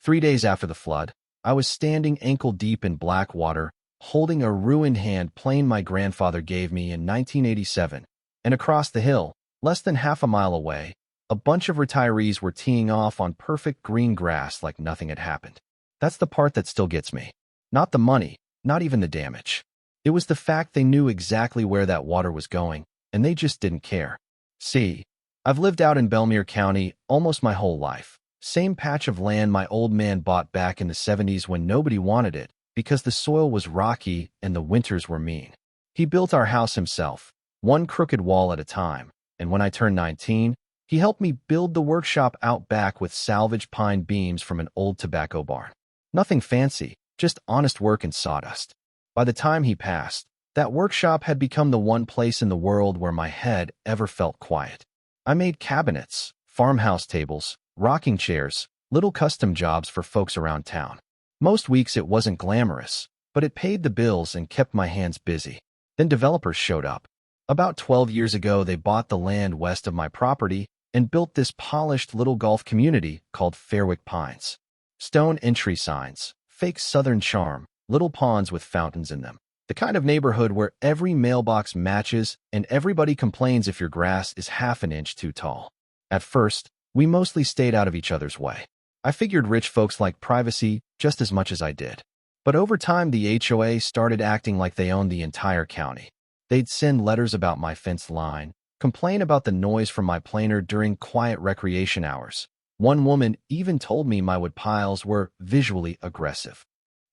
3 days after the flood, I was standing ankle-deep in black water, holding a ruined hand plane my grandfather gave me in 1987, and across the hill, less than half a mile away, a bunch of retirees were teeing off on perfect green grass like nothing had happened. That's the part that still gets me. Not the money, not even the damage. It was the fact they knew exactly where that water was going, and they just didn't care. See, I've lived out in Belmere County almost my whole life. Same patch of land my old man bought back in the 70s when nobody wanted it because the soil was rocky and the winters were mean. He built our house himself, one crooked wall at a time, and when I turned 19, he helped me build the workshop out back with salvaged pine beams from an old tobacco barn. Nothing fancy, just honest work and sawdust. By the time he passed, that workshop had become the one place in the world where my head ever felt quiet. I made cabinets, farmhouse tables, rocking chairs, little custom jobs for folks around town. Most weeks it wasn't glamorous, but it paid the bills and kept my hands busy. Then developers showed up. About 12 years ago, they bought the land west of my property and built this polished little golf community called Fairwick Pines. Stone entry signs, fake southern charm, little ponds with fountains in them. The kind of neighborhood where every mailbox matches and everybody complains if your grass is half an inch too tall. At first, we mostly stayed out of each other's way. I figured rich folks liked privacy just as much as I did. But over time, the HOA started acting like they owned the entire county. They'd send letters about my fence line, complain about the noise from my planer during quiet recreation hours. One woman even told me my wood piles were visually aggressive.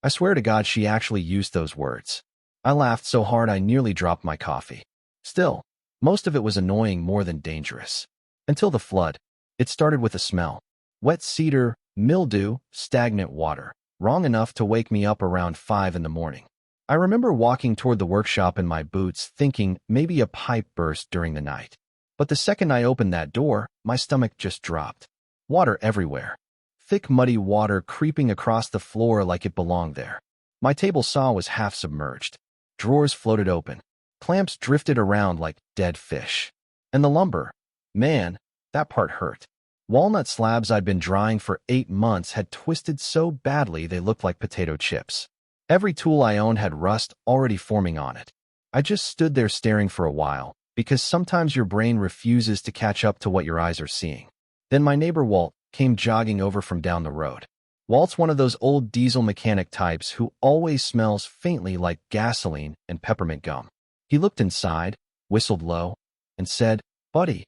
I swear to God she actually used those words. I laughed so hard I nearly dropped my coffee. Still, most of it was annoying more than dangerous. Until the flood. It started with a smell. Wet cedar, mildew, stagnant water. Wrong enough to wake me up around 5 in the morning. I remember walking toward the workshop in my boots thinking maybe a pipe burst during the night. But the second I opened that door, my stomach just dropped. Water everywhere. Thick muddy water creeping across the floor like it belonged there. My table saw was half submerged. Drawers floated open. Clamps drifted around like dead fish. And the lumber. Man, that part hurt. Walnut slabs I'd been drying for 8 months had twisted so badly they looked like potato chips. Every tool I owned had rust already forming on it. I just stood there staring for a while, because sometimes your brain refuses to catch up to what your eyes are seeing. Then my neighbor Walt came jogging over from down the road. Walt's one of those old diesel mechanic types who always smells faintly like gasoline and peppermint gum. He looked inside, whistled low, and said, "Buddy,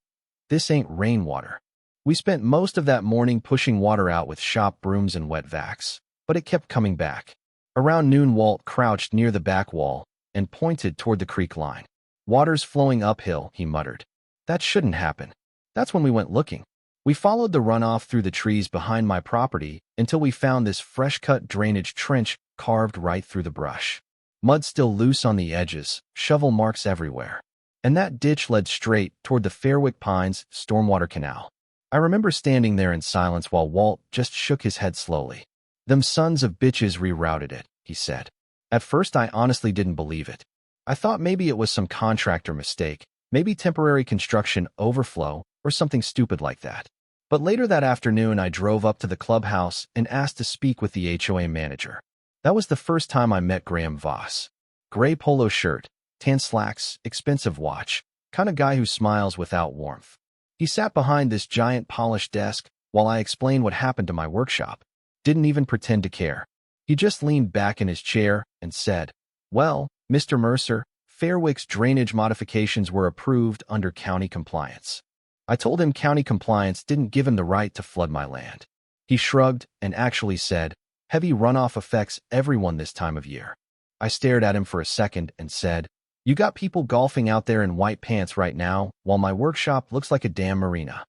this ain't rainwater." We spent most of that morning pushing water out with shop brooms and wet vacs, but it kept coming back. Around noon, Walt crouched near the back wall and pointed toward the creek line. "Water's flowing uphill," he muttered. "That shouldn't happen." That's when we went looking. We followed the runoff through the trees behind my property until we found this fresh-cut drainage trench carved right through the brush. Mud still loose on the edges, shovel marks everywhere. And that ditch led straight toward the Fairwick Pines stormwater canal. I remember standing there in silence while Walt just shook his head slowly. "Them sons of bitches rerouted it," he said. At first, I honestly didn't believe it. I thought maybe it was some contractor mistake, maybe temporary construction overflow, or something stupid like that. But later that afternoon, I drove up to the clubhouse and asked to speak with the HOA manager. That was the first time I met Graham Voss. Gray polo shirt, tan slacks, expensive watch, kind of guy who smiles without warmth. He sat behind this giant polished desk while I explained what happened to my workshop. Didn't even pretend to care. He just leaned back in his chair and said, "Well, Mr. Mercer, Fairwick's drainage modifications were approved under county compliance." I told him county compliance didn't give him the right to flood my land. He shrugged and actually said, "Heavy runoff affects everyone this time of year." I stared at him for a second and said, "You got people golfing out there in white pants right now while my workshop looks like a damn marina.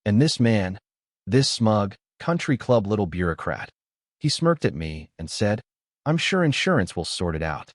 And this man, this smug, country club little bureaucrat." He smirked at me and said, "I'm sure insurance will sort it out."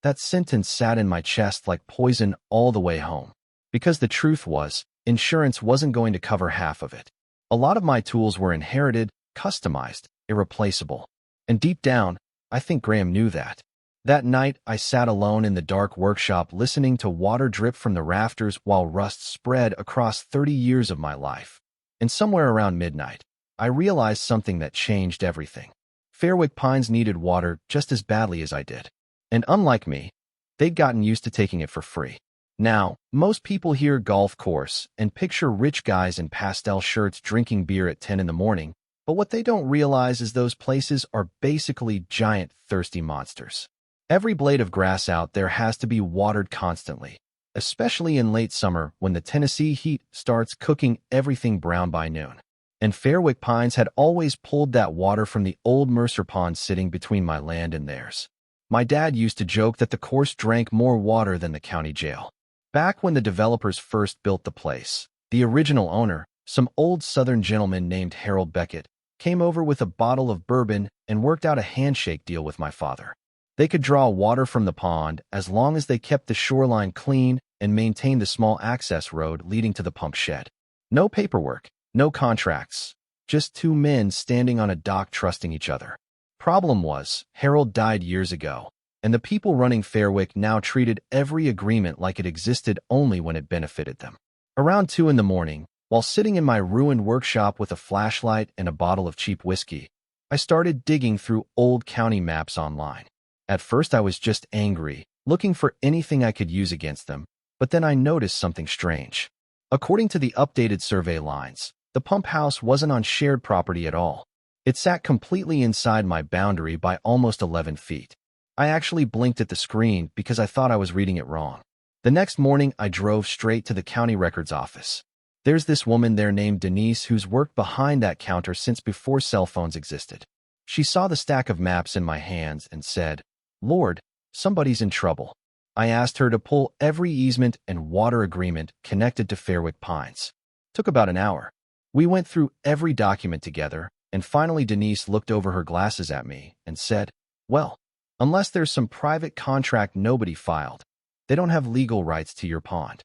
That sentence sat in my chest like poison all the way home. Because the truth was, insurance wasn't going to cover half of it. A lot of my tools were inherited, customized, irreplaceable. And deep down, I think Graham knew that. That night, I sat alone in the dark workshop listening to water drip from the rafters while rust spread across 30 years of my life. And somewhere around midnight, I realized something that changed everything. Fairwick Pines needed water just as badly as I did. And unlike me, they'd gotten used to taking it for free. Now, most people hear golf course and picture rich guys in pastel shirts drinking beer at 10 in the morning, but what they don't realize is those places are basically giant thirsty monsters. Every blade of grass out there has to be watered constantly, especially in late summer when the Tennessee heat starts cooking everything brown by noon. And Fairwick Pines had always pulled that water from the old Mercer pond sitting between my land and theirs. My dad used to joke that the course drank more water than the county jail. Back when the developers first built the place, the original owner, some old Southern gentleman named Harold Beckett, came over with a bottle of bourbon and worked out a handshake deal with my father. They could draw water from the pond as long as they kept the shoreline clean and maintained the small access road leading to the pump shed. No paperwork, no contracts, just two men standing on a dock trusting each other. Problem was, Harold died years ago, and the people running Fairwick now treated every agreement like it existed only when it benefited them. Around 2 in the morning, while sitting in my ruined workshop with a flashlight and a bottle of cheap whiskey, I started digging through old county maps online. At first I was just angry, looking for anything I could use against them, but then I noticed something strange. According to the updated survey lines, the pump house wasn't on shared property at all. It sat completely inside my boundary by almost 11 feet. I actually blinked at the screen because I thought I was reading it wrong. The next morning, I drove straight to the county records office. There's this woman there named Denise who's worked behind that counter since before cell phones existed. She saw the stack of maps in my hands and said, "Lord, somebody's in trouble." I asked her to pull every easement and water agreement connected to Fairwick Pines. Took about an hour. We went through every document together, and finally Denise looked over her glasses at me and said, "Well, unless there's some private contract nobody filed, they don't have legal rights to your pond."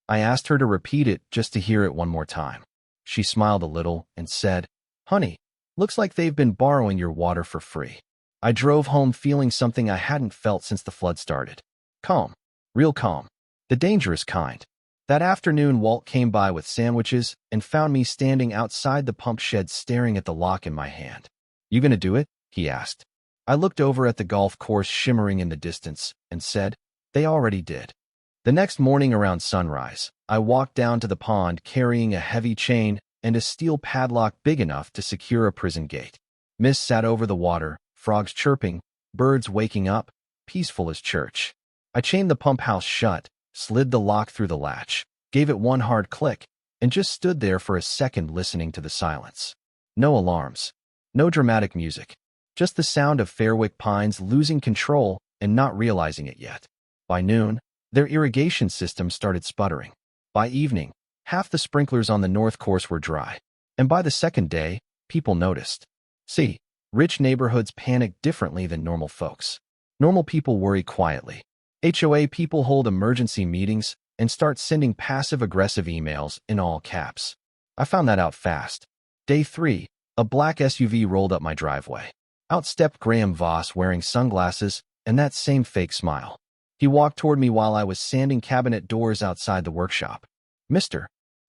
I asked her to repeat it just to hear it one more time. She smiled a little and said, "Honey, looks like they've been borrowing your water for free." I drove home feeling something I hadn't felt since the flood started. Calm. Real calm. The dangerous kind. That afternoon, Walt came by with sandwiches and found me standing outside the pump shed staring at the lock in my hand. "You gonna do it?" he asked. I looked over at the golf course shimmering in the distance and said, "They already did." The next morning around sunrise, I walked down to the pond carrying a heavy chain and a steel padlock big enough to secure a prison gate. Mist sat over the water, frogs chirping, birds waking up, peaceful as church. I chained the pump house shut, slid the lock through the latch, gave it one hard click, and just stood there for a second listening to the silence. No alarms. No dramatic music. Just the sound of Fairwick Pines losing control and not realizing it yet. By noon, their irrigation system started sputtering. By evening, half the sprinklers on the north course were dry. And by the second day, people noticed. See, rich neighborhoods panic differently than normal folks. Normal people worry quietly. HOA people hold emergency meetings and start sending passive-aggressive emails in all caps. I found that out fast. Day 3, a black SUV rolled up my driveway. Out stepped Graham Voss wearing sunglasses and that same fake smile. He walked toward me while I was sanding cabinet doors outside the workshop. "Mr.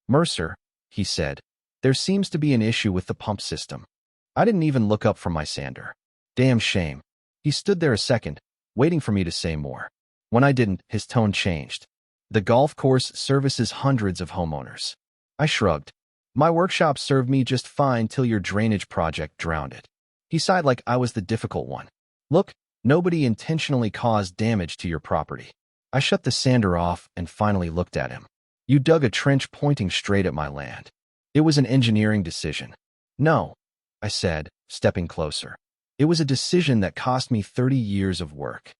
Mercer," he said, "there seems to be an issue with the pump system." I didn't even look up from my sander. Damn shame. He stood there a second, waiting for me to say more. When I didn't, his tone changed. "The golf course services hundreds of homeowners." I shrugged. "My workshop served me just fine till your drainage project drowned it." He sighed like I was the difficult one. "Look, nobody intentionally caused damage to your property." I shut the sander off and finally looked at him. "You dug a trench pointing straight at my land. It was an engineering decision." "No," I said, stepping closer. "It was a decision that cost me 30 years of work."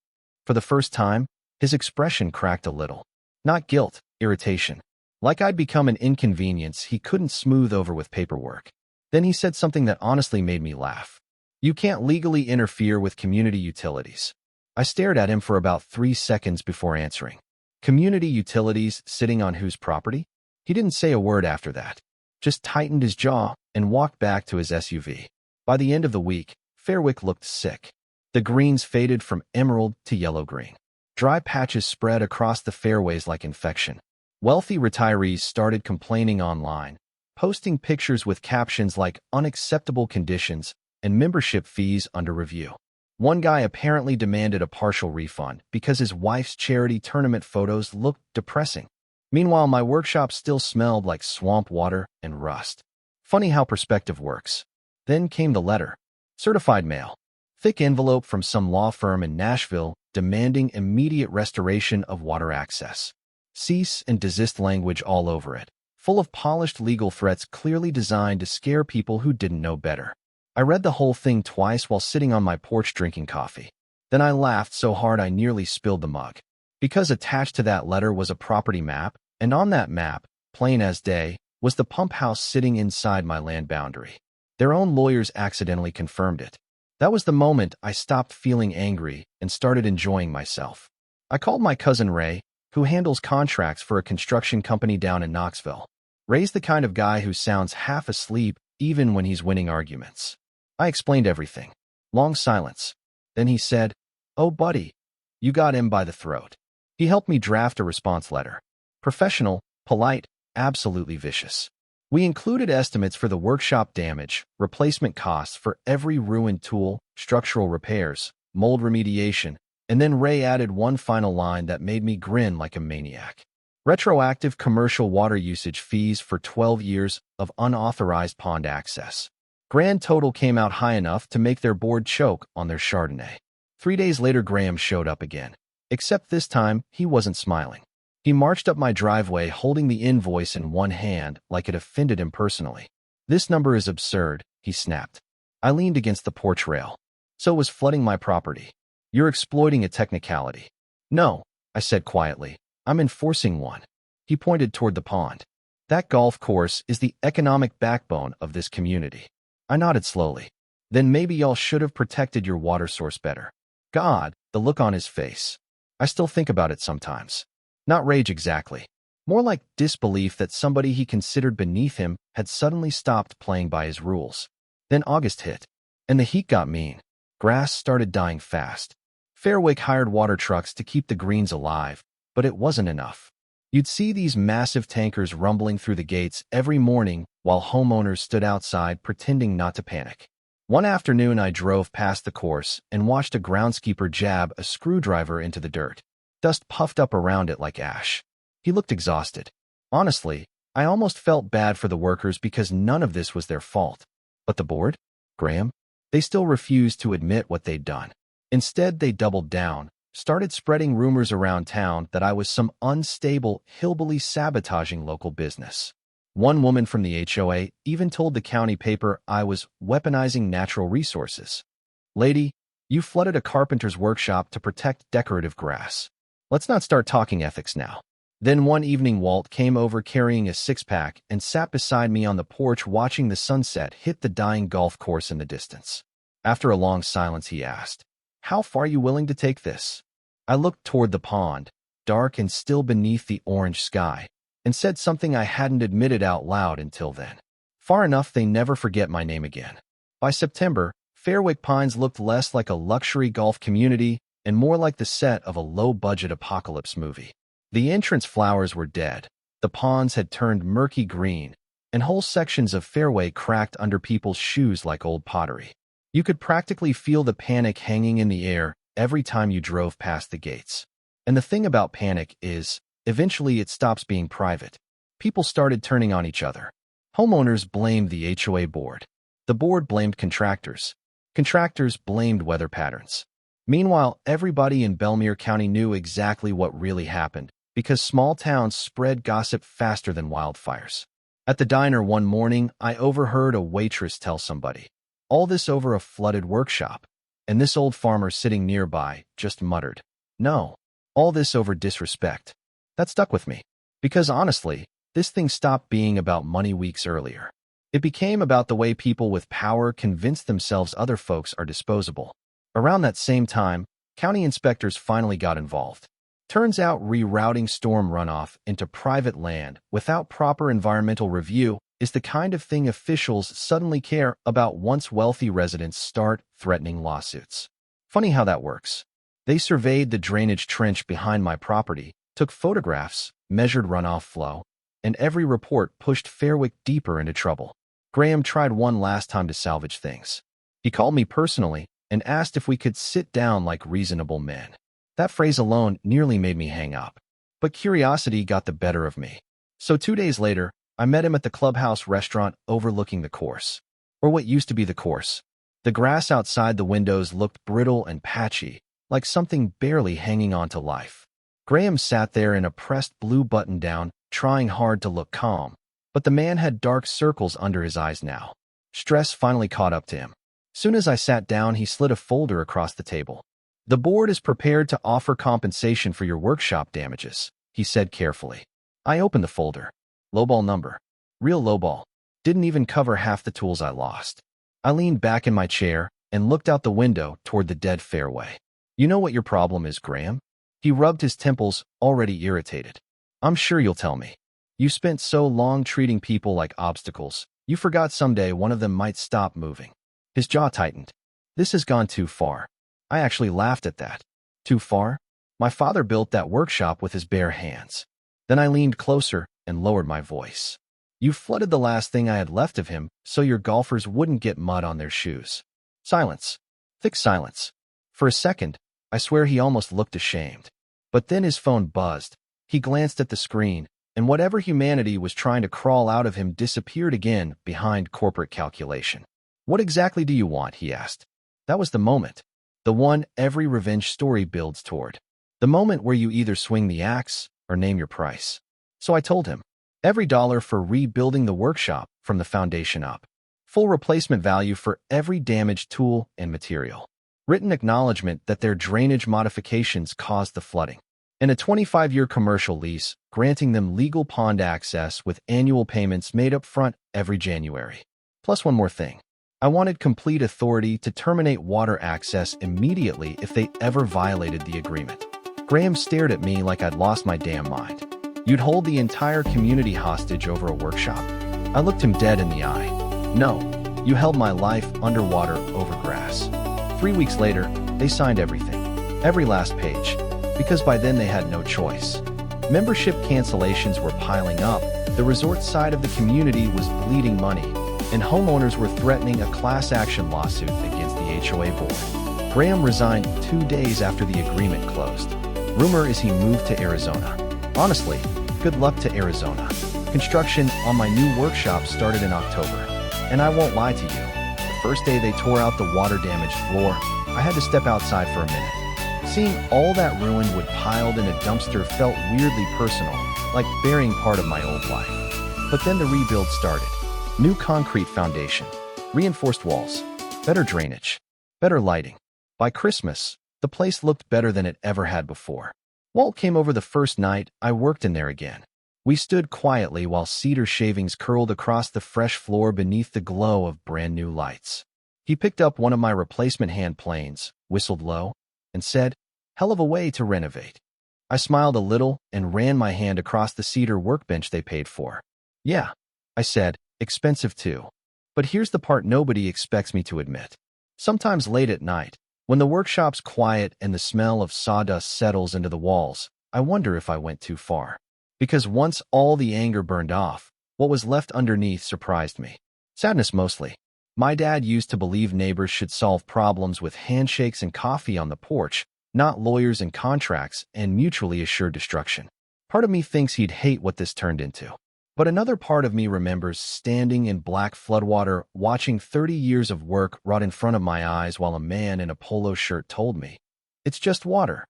For the first time, his expression cracked a little. Not guilt, irritation. Like I'd become an inconvenience he couldn't smooth over with paperwork. Then he said something that honestly made me laugh. "You can't legally interfere with community utilities." I stared at him for about 3 seconds before answering. "Community utilities sitting on whose property?" He didn't say a word after that, just tightened his jaw and walked back to his SUV. By the end of the week, Fairwick looked sick. The greens faded from emerald to yellow-green. Dry patches spread across the fairways like infection. Wealthy retirees started complaining online, posting pictures with captions like unacceptable conditions and membership fees under review. One guy apparently demanded a partial refund because his wife's charity tournament photos looked depressing. Meanwhile, my workshop still smelled like swamp water and rust. Funny how perspective works. Then came the letter. Certified mail. Thick envelope from some law firm in Nashville demanding immediate restoration of water access. Cease and desist language all over it, full of polished legal threats clearly designed to scare people who didn't know better. I read the whole thing twice while sitting on my porch drinking coffee. Then I laughed so hard I nearly spilled the mug. Because attached to that letter was a property map, and on that map, plain as day, was the pump house sitting inside my land boundary. Their own lawyers accidentally confirmed it. That was the moment I stopped feeling angry and started enjoying myself. I called my cousin Ray, who handles contracts for a construction company down in Knoxville. Ray's the kind of guy who sounds half asleep even when he's winning arguments. I explained everything. Long silence. Then he said, "Oh, buddy, you got him by the throat." He helped me draft a response letter. Professional, polite, absolutely vicious. We included estimates for the workshop damage, replacement costs for every ruined tool, structural repairs, mold remediation, and then Ray added one final line that made me grin like a maniac. Retroactive commercial water usage fees for 12 years of unauthorized pond access. Grand total came out high enough to make their board choke on their Chardonnay. 3 days later, Graham showed up again. Except this time, he wasn't smiling. He marched up my driveway holding the invoice in one hand like it offended him personally. "This number is absurd," he snapped. I leaned against the porch rail. "So it was flooding my property. You're exploiting a technicality." "No," I said quietly. "I'm enforcing one." He pointed toward the pond. "That golf course is the economic backbone of this community." I nodded slowly. "Then maybe y'all should have protected your water source better." God, the look on his face. I still think about it sometimes. Not rage exactly. More like disbelief that somebody he considered beneath him had suddenly stopped playing by his rules. Then August hit, and the heat got mean. Grass started dying fast. Fairwick hired water trucks to keep the greens alive, but it wasn't enough. You'd see these massive tankers rumbling through the gates every morning while homeowners stood outside pretending not to panic. One afternoon I drove past the course and watched a groundskeeper jab a screwdriver into the dirt. Dust puffed up around it like ash. He looked exhausted. Honestly, I almost felt bad for the workers because none of this was their fault. But the board? Graham? They still refused to admit what they'd done. Instead, they doubled down, started spreading rumors around town that I was some unstable hillbilly sabotaging local business. One woman from the HOA even told the county paper I was weaponizing natural resources. "Lady, you flooded a carpenter's workshop to protect decorative grass. Let's not start talking ethics now." Then one evening Walt came over carrying a six-pack and sat beside me on the porch watching the sunset hit the dying golf course in the distance. After a long silence he asked, "How far are you willing to take this?" I looked toward the pond, dark and still beneath the orange sky, and said something I hadn't admitted out loud until then. "Far enough they never forget my name again." By September, Fairwick Pines looked less like a luxury golf community and more like the set of a low-budget apocalypse movie. The entrance flowers were dead, the ponds had turned murky green, and whole sections of fairway cracked under people's shoes like old pottery. You could practically feel the panic hanging in the air every time you drove past the gates. And the thing about panic is, eventually it stops being private. People started turning on each other. Homeowners blamed the HOA board. The board blamed contractors. Contractors blamed weather patterns. Meanwhile, everybody in Belmere County knew exactly what really happened because small towns spread gossip faster than wildfires. At the diner one morning, I overheard a waitress tell somebody, "All this over a flooded workshop." And this old farmer sitting nearby just muttered, "No, all this over disrespect." That stuck with me. Because honestly, this thing stopped being about money weeks earlier. It became about the way people with power convince themselves other folks are disposable. Around that same time, county inspectors finally got involved. Turns out rerouting storm runoff into private land without proper environmental review is the kind of thing officials suddenly care about once wealthy residents start threatening lawsuits. Funny how that works. They surveyed the drainage trench behind my property, took photographs, measured runoff flow, and every report pushed Fairwick deeper into trouble. Graham tried one last time to salvage things. He called me personally and asked if we could sit down like reasonable men. That phrase alone nearly made me hang up. But curiosity got the better of me. So 2 days later, I met him at the clubhouse restaurant overlooking the course. Or what used to be the course. The grass outside the windows looked brittle and patchy, like something barely hanging on to life. Graham sat there in a pressed blue button-down, trying hard to look calm. But the man had dark circles under his eyes now. Stress finally caught up to him. Soon as I sat down, he slid a folder across the table. "The board is prepared to offer compensation for your workshop damages," he said carefully. I opened the folder. Lowball number. Real lowball. Didn't even cover half the tools I lost. I leaned back in my chair and looked out the window toward the dead fairway. "You know what your problem is, Graham?" He rubbed his temples, already irritated. "I'm sure you'll tell me. You spent so long treating people like obstacles, you forgot someday one of them might stop moving." His jaw tightened. "This has gone too far." I actually laughed at that. Too far? My father built that workshop with his bare hands. Then I leaned closer and lowered my voice. "You flooded the last thing I had left of him so your golfers wouldn't get mud on their shoes." Silence. Thick silence. For a second, I swear he almost looked ashamed. But then his phone buzzed. He glanced at the screen, and whatever humanity was trying to crawl out of him disappeared again behind corporate calculation. "What exactly do you want?" he asked. That was the moment. The one every revenge story builds toward. The moment where you either swing the axe or name your price. So I told him, every dollar for rebuilding the workshop from the foundation up. Full replacement value for every damaged tool and material. Written acknowledgement that their drainage modifications caused the flooding. And a 25-year commercial lease granting them legal pond access with annual payments made up front every January. Plus one more thing. I wanted complete authority to terminate water access immediately if they ever violated the agreement. Graham stared at me like I'd lost my damn mind. "You'd hold the entire community hostage over a workshop?" I looked him dead in the eye. "No, you held my life underwater over grass." 3 weeks later, they signed everything. Every last page. Because by then they had no choice. Membership cancellations were piling up, the resort side of the community was bleeding money, and homeowners were threatening a class action lawsuit against the HOA board. Graham resigned 2 days after the agreement closed. Rumor is he moved to Arizona. Honestly, good luck to Arizona. Construction on my new workshop started in October. And I won't lie to you, the first day they tore out the water-damaged floor, I had to step outside for a minute. Seeing all that ruin wood piled in a dumpster felt weirdly personal, like burying part of my old life. But then the rebuild started. New concrete foundation, reinforced walls, better drainage, better lighting. By Christmas, the place looked better than it ever had before. Walt came over the first night I worked in there again. We stood quietly while cedar shavings curled across the fresh floor beneath the glow of brand new lights. He picked up one of my replacement hand planes, whistled low, and said, "Hell of a way to renovate." I smiled a little and ran my hand across the cedar workbench they paid for. "Yeah," I said, "expensive too. But here's the part nobody expects me to admit. Sometimes late at night, when the workshop's quiet and the smell of sawdust settles into the walls, I wonder if I went too far. Because once all the anger burned off, what was left underneath surprised me. Sadness mostly. My dad used to believe neighbors should solve problems with handshakes and coffee on the porch, not lawyers and contracts and mutually assured destruction. Part of me thinks he'd hate what this turned into. But another part of me remembers standing in black floodwater watching 30 years of work rot in front of my eyes while a man in a polo shirt told me, "It's just water."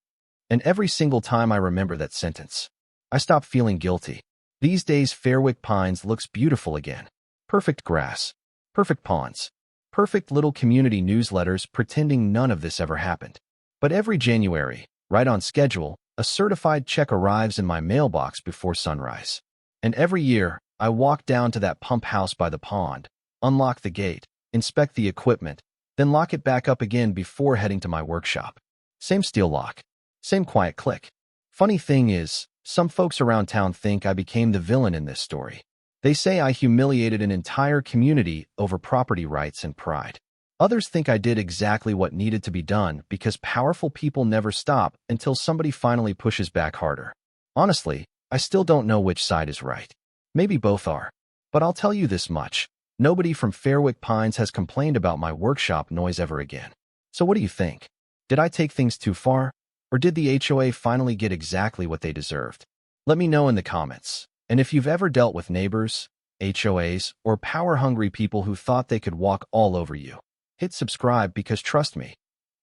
And every single time I remember that sentence, I stop feeling guilty. These days, Fairwick Pines looks beautiful again. Perfect grass, perfect ponds, perfect little community newsletters pretending none of this ever happened. But every January, right on schedule, a certified check arrives in my mailbox before sunrise. And every year, I walk down to that pump house by the pond, unlock the gate, inspect the equipment, then lock it back up again before heading to my workshop. Same steel lock, same quiet click. Funny thing is, some folks around town think I became the villain in this story. They say I humiliated an entire community over property rights and pride. Others think I did exactly what needed to be done because powerful people never stop until somebody finally pushes back harder. Honestly, I still don't know which side is right. Maybe both are. But I'll tell you this much. Nobody from Fairwick Pines has complained about my workshop noise ever again. So what do you think? Did I take things too far? Or did the HOA finally get exactly what they deserved? Let me know in the comments. And if you've ever dealt with neighbors, HOAs, or power-hungry people who thought they could walk all over you, hit subscribe because trust me,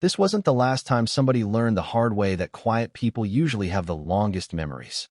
this wasn't the last time somebody learned the hard way that quiet people usually have the longest memories.